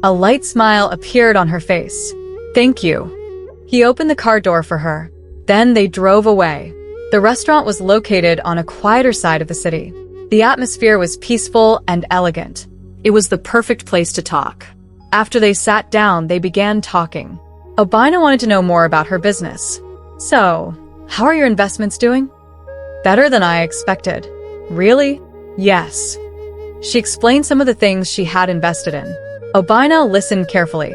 A light smile appeared on her face. Thank you. He opened the car door for her. Then they drove away. The restaurant was located on a quieter side of the city. The atmosphere was peaceful and elegant. It was the perfect place to talk. After they sat down, they began talking. Obina wanted to know more about her business. So, how are your investments doing? Better than I expected. Really? Yes. She explained some of the things she had invested in. Obina listened carefully.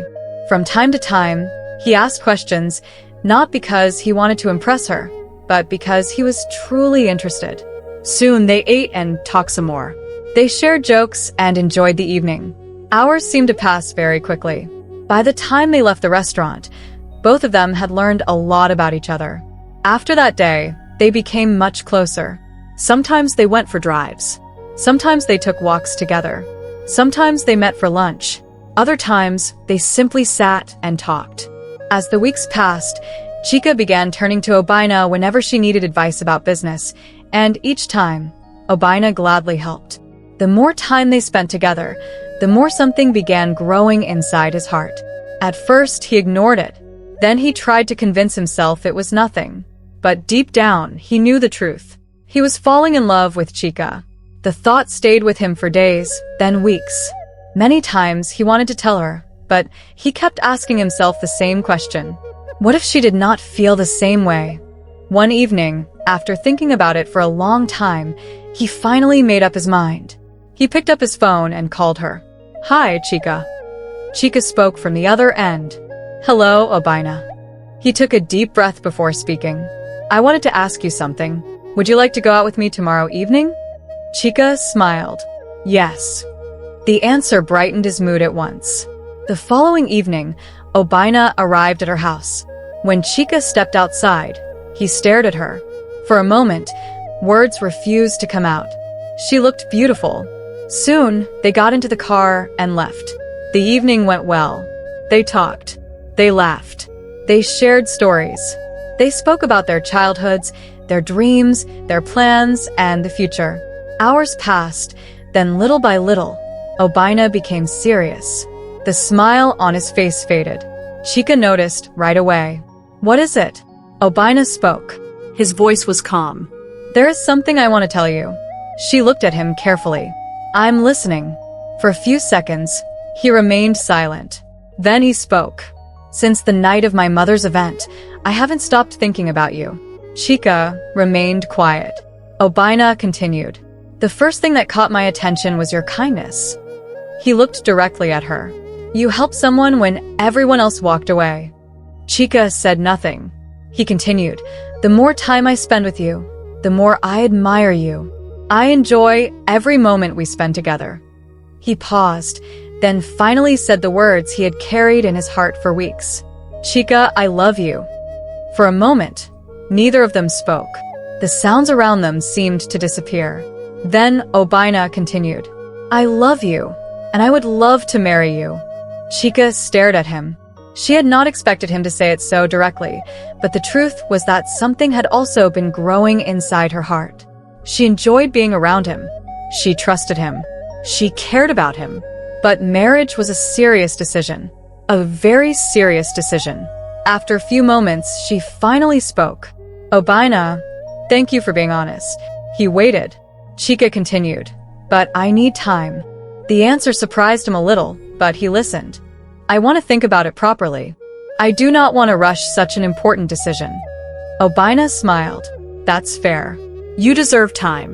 From time to time, he asked questions, not because he wanted to impress her, but because he was truly interested. Soon they ate and talked some more. They shared jokes and enjoyed the evening. Hours seemed to pass very quickly. By the time they left the restaurant, both of them had learned a lot about each other. After that day, they became much closer. Sometimes they went for drives. Sometimes they took walks together. Sometimes they met for lunch. Other times, they simply sat and talked. As the weeks passed, Chica began turning to Obina whenever she needed advice about business, and each time, Obina gladly helped. The more time they spent together, the more something began growing inside his heart. At first, he ignored it. Then he tried to convince himself it was nothing. But deep down, he knew the truth. He was falling in love with Chica. The thought stayed with him for days, then weeks. Many times, he wanted to tell her, but he kept asking himself the same question. What if she did not feel the same way? One evening, after thinking about it for a long time, he finally made up his mind. He picked up his phone and called her. Hi, Chica. Chica spoke from the other end. Hello, Obina. He took a deep breath before speaking. I wanted to ask you something. Would you like to go out with me tomorrow evening? Chica smiled. Yes. The answer brightened his mood at once. The following evening, Obina arrived at her house. When Chica stepped outside, he stared at her. For a moment, words refused to come out. She looked beautiful. Soon, they got into the car and left. The evening went well. They talked. They laughed. They shared stories. They spoke about their childhoods, their dreams, their plans, and the future. Hours passed, then little by little, Obina became serious. The smile on his face faded. Chica noticed right away. What is it? Obina spoke. His voice was calm. There is something I want to tell you. She looked at him carefully. I'm listening. For a few seconds, he remained silent. Then he spoke. Since the night of my mother's event, I haven't stopped thinking about you. Chica remained quiet. Obina continued. The first thing that caught my attention was your kindness. He looked directly at her. You helped someone when everyone else walked away. Chica said nothing. He continued. The more time I spend with you, the more I admire you. I enjoy every moment we spend together. He paused, then finally said the words he had carried in his heart for weeks. Chica, I love you. For a moment, neither of them spoke. The sounds around them seemed to disappear. Then Obina continued. I love you, and I would love to marry you. Chica stared at him. She had not expected him to say it so directly, but the truth was that something had also been growing inside her heart. She enjoyed being around him. She trusted him. She cared about him. But marriage was a serious decision. A very serious decision. After a few moments, she finally spoke. Obina, thank you for being honest. He waited. Chica continued. But I need time. The answer surprised him a little, but he listened. I want to think about it properly. I do not want to rush such an important decision. Obina smiled. That's fair. You deserve time.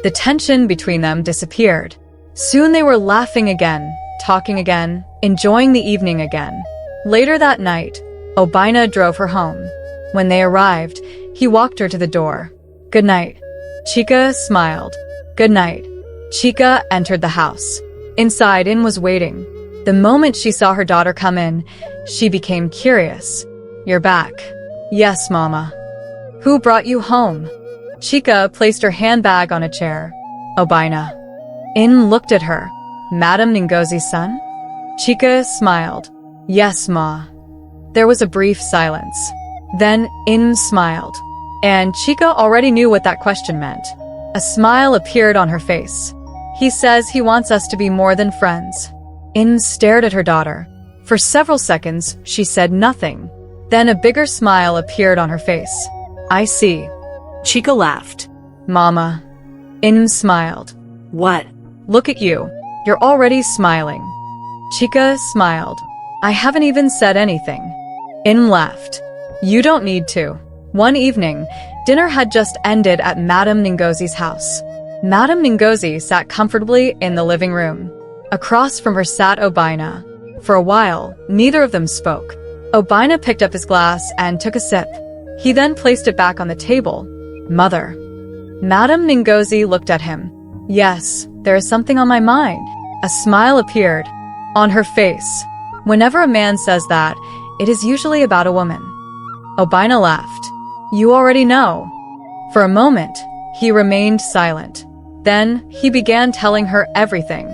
The tension between them disappeared. Soon they were laughing again, talking again, enjoying the evening again. Later that night, Obina drove her home. When they arrived, he walked her to the door. Good night. Chica smiled. Good night. Chica entered the house. Inside, In was waiting. The moment she saw her daughter come in, she became curious. You're back. Yes, Mama. Who brought you home? Chica placed her handbag on a chair. Obina. In looked at her. Madame Ngozi's son? Chica smiled. Yes, Ma. There was a brief silence. Then In smiled. And Chica already knew what that question meant. A smile appeared on her face. He says he wants us to be more than friends. In stared at her daughter. For several seconds, she said nothing. Then a bigger smile appeared on her face. I see. Chica laughed. Mama. In smiled. What? Look at you. You're already smiling. Chica smiled. I haven't even said anything. In laughed. You don't need to. One evening, dinner had just ended at Madame Ngozi's house. Madame Ngozi sat comfortably in the living room. Across from her sat Obina. For a while, neither of them spoke. Obina picked up his glass and took a sip. He then placed it back on the table. Mother. Madame Ngozi looked at him. Yes, there is something on my mind. A smile appeared on her face. Whenever a man says that, it is usually about a woman. Obina laughed. You already know. For a moment, he remained silent. Then, he began telling her everything.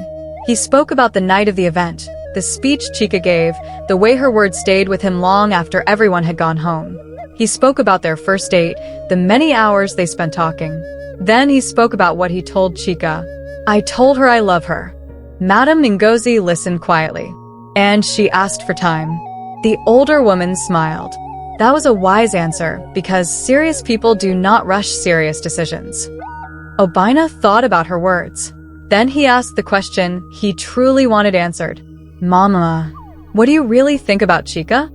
He spoke about the night of the event, the speech Chica gave, the way her words stayed with him long after everyone had gone home. He spoke about their first date, the many hours they spent talking. Then he spoke about what he told Chica. I told her I love her. Madame Ngozi listened quietly. And she asked for time. The older woman smiled. That was a wise answer, because serious people do not rush serious decisions. Obina thought about her words. Then he asked the question he truly wanted answered. Mama, what do you really think about Chica?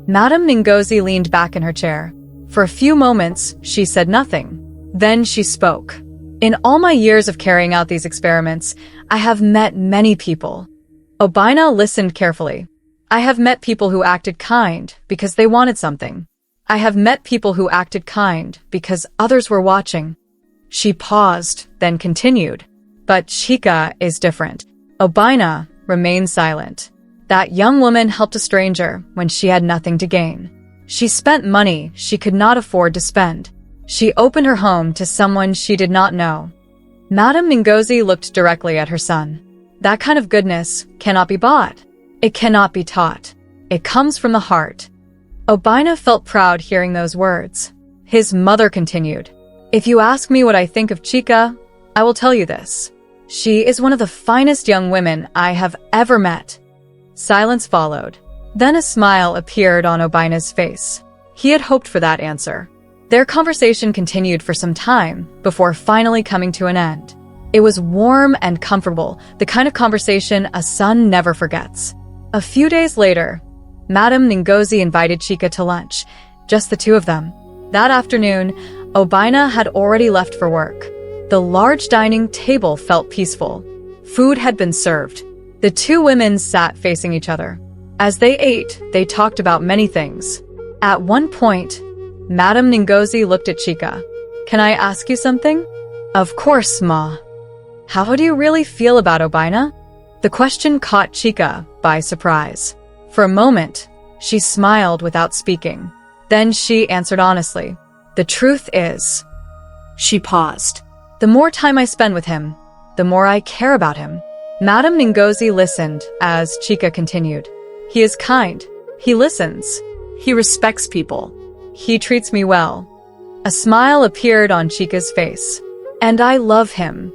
Madame Ngozi leaned back in her chair. For a few moments, she said nothing. Then she spoke. In all my years of carrying out these experiments, I have met many people. Obina listened carefully. I have met people who acted kind because they wanted something. I have met people who acted kind because others were watching. She paused, then continued. But Chica is different. Obina remained silent. That young woman helped a stranger when she had nothing to gain. She spent money she could not afford to spend. She opened her home to someone she did not know. Madame Ngozi looked directly at her son. That kind of goodness cannot be bought. It cannot be taught. It comes from the heart. Obina felt proud hearing those words. His mother continued. If you ask me what I think of Chica, I will tell you this. She is one of the finest young women I have ever met. Silence followed. Then a smile appeared on Obina's face. He had hoped for that answer. Their conversation continued for some time before finally coming to an end. It was warm and comfortable, the kind of conversation a son never forgets. A few days later, Madame Ngozi invited Chica to lunch, just the two of them. That afternoon, Obina had already left for work. The large dining table felt peaceful. Food had been served. The two women sat facing each other. As they ate, they talked about many things. At one point, Madame Ngozi looked at Chica. Can I ask you something? Of course, Ma. How do you really feel about Obina? The question caught Chica by surprise. For a moment, she smiled without speaking. Then she answered honestly. The truth is... She paused. The more time I spend with him, the more I care about him. Madame Ngozi listened as Chica continued. He is kind. He listens. He respects people. He treats me well. A smile appeared on Chica's face. And I love him.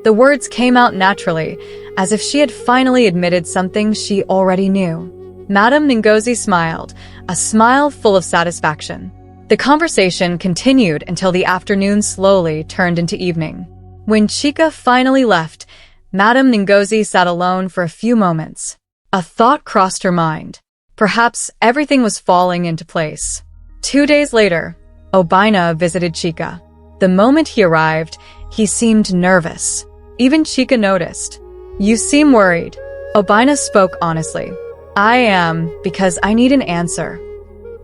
The words came out naturally, as if she had finally admitted something she already knew. Madame Ngozi smiled, a smile full of satisfaction. The conversation continued until the afternoon slowly turned into evening. When Chica finally left, Madame Ngozi sat alone for a few moments. A thought crossed her mind. Perhaps everything was falling into place. 2 days later, Obina visited Chica. The moment he arrived, he seemed nervous. Even Chica noticed. You seem worried. Obina spoke honestly. I am, because I need an answer.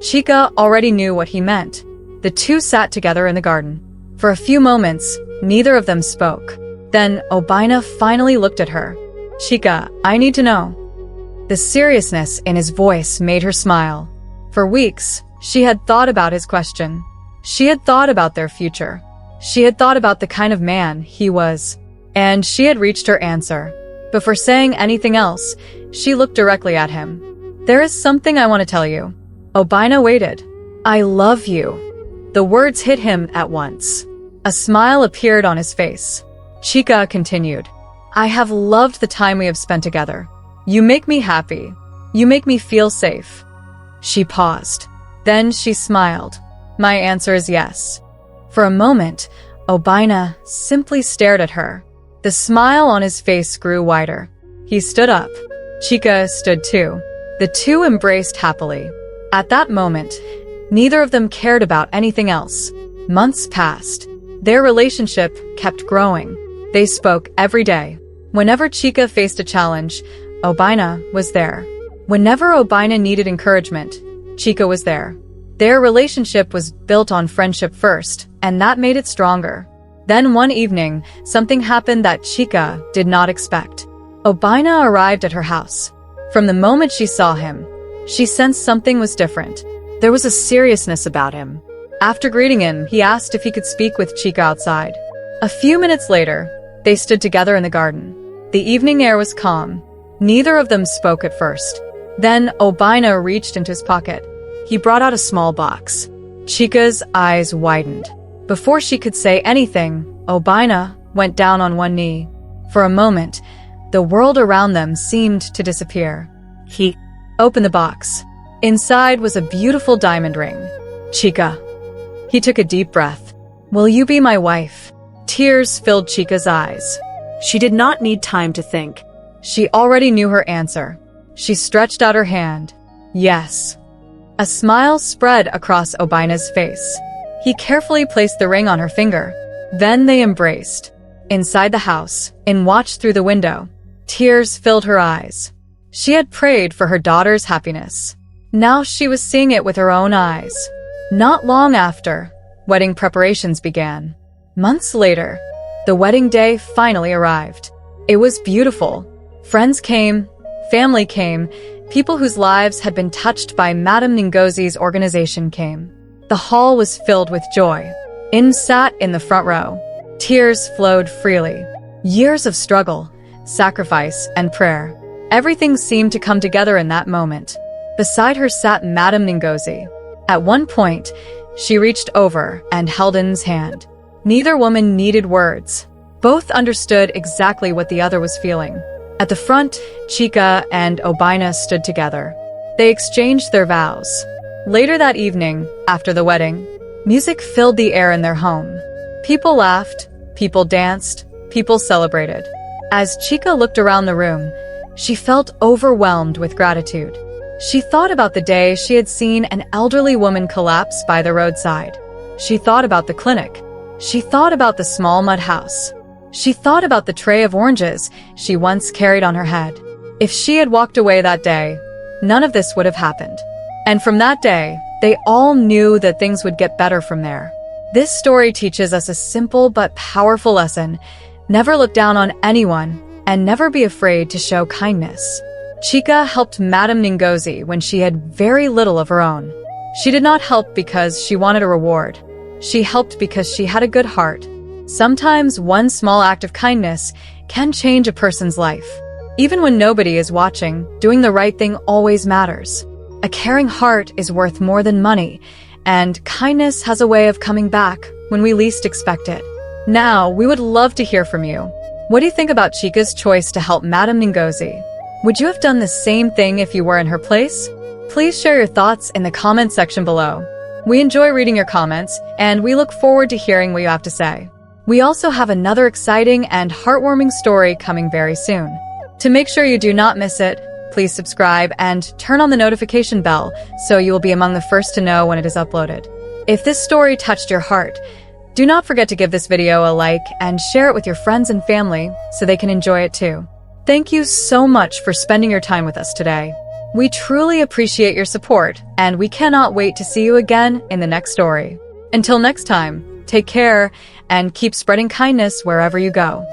Chica already knew what he meant. The two sat together in the garden. For a few moments, neither of them spoke. Then Obina finally looked at her. Chica, I need to know. The seriousness in his voice made her smile. For weeks, she had thought about his question. She had thought about their future. She had thought about the kind of man he was. And she had reached her answer. Before saying anything else, she looked directly at him. There is something I want to tell you. Obina waited. I love you. The words hit him at once. A smile appeared on his face. Chica continued, "I have loved the time we have spent together. You make me happy. You make me feel safe." She paused. Then she smiled. "My answer is yes." For a moment, Obina simply stared at her. The smile on his face grew wider. He stood up. Chica stood too. The two embraced happily. At that moment, neither of them cared about anything else. Months passed. Their relationship kept growing. They spoke every day. Whenever Chica faced a challenge, Obina was there. Whenever Obina needed encouragement, Chica was there. Their relationship was built on friendship first, and that made it stronger. Then one evening, something happened that Chica did not expect. Obina arrived at her house. From the moment she saw him, she sensed something was different. There was a seriousness about him. After greeting him, he asked if he could speak with Chica outside. A few minutes later, they stood together in the garden. The evening air was calm. Neither of them spoke at first. Then Obina reached into his pocket. He brought out a small box. Chica's eyes widened. Before she could say anything, Obina went down on one knee. For a moment, the world around them seemed to disappear. He opened the box. Inside was a beautiful diamond ring. "Chica." He took a deep breath. "Will you be my wife?" Tears filled Chica's eyes. She did not need time to think. She already knew her answer. She stretched out her hand. "Yes." A smile spread across Obina's face. He carefully placed the ring on her finger. Then they embraced. Inside the house, In watched through the window. Tears filled her eyes. She had prayed for her daughter's happiness. Now she was seeing it with her own eyes. Not long after, wedding preparations began. Months later, the wedding day finally arrived. It was beautiful. Friends came, family came, people whose lives had been touched by Madame Ngozi's organization came. The hall was filled with joy. In sat in the front row. Tears flowed freely. Years of struggle, sacrifice, and prayer. Everything seemed to come together in that moment. Beside her sat Madame Ngozi. At one point, she reached over and held In's hand. Neither woman needed words. Both understood exactly what the other was feeling. At the front, Chica and Obina stood together. They exchanged their vows. Later that evening, after the wedding, music filled the air in their home. People laughed, people danced, people celebrated. As Chica looked around the room, she felt overwhelmed with gratitude. She thought about the day she had seen an elderly woman collapse by the roadside. She thought about the clinic. She thought about the small mud house. She thought about the tray of oranges she once carried on her head. If she had walked away that day, none of this would have happened. And from that day, they all knew that things would get better from there. This story teaches us a simple but powerful lesson. Never look down on anyone, and never be afraid to show kindness. Chica helped Madame Ngozi when she had very little of her own. She did not help because she wanted a reward. She helped because she had a good heart. Sometimes one small act of kindness can change a person's life. Even when nobody is watching, doing the right thing always matters. A caring heart is worth more than money, and kindness has a way of coming back when we least expect it. Now, we would love to hear from you. What do you think about Chica's choice to help Madame Ngozi? Would you have done the same thing if you were in her place? Please share your thoughts in the comment section below. We enjoy reading your comments, and we look forward to hearing what you have to say. We also have another exciting and heartwarming story coming very soon. To make sure you do not miss it, please subscribe and turn on the notification bell so you will be among the first to know when it is uploaded. If this story touched your heart, do not forget to give this video a like and share it with your friends and family so they can enjoy it too. Thank you so much for spending your time with us today. We truly appreciate your support, and we cannot wait to see you again in the next story. Until next time, take care and keep spreading kindness wherever you go.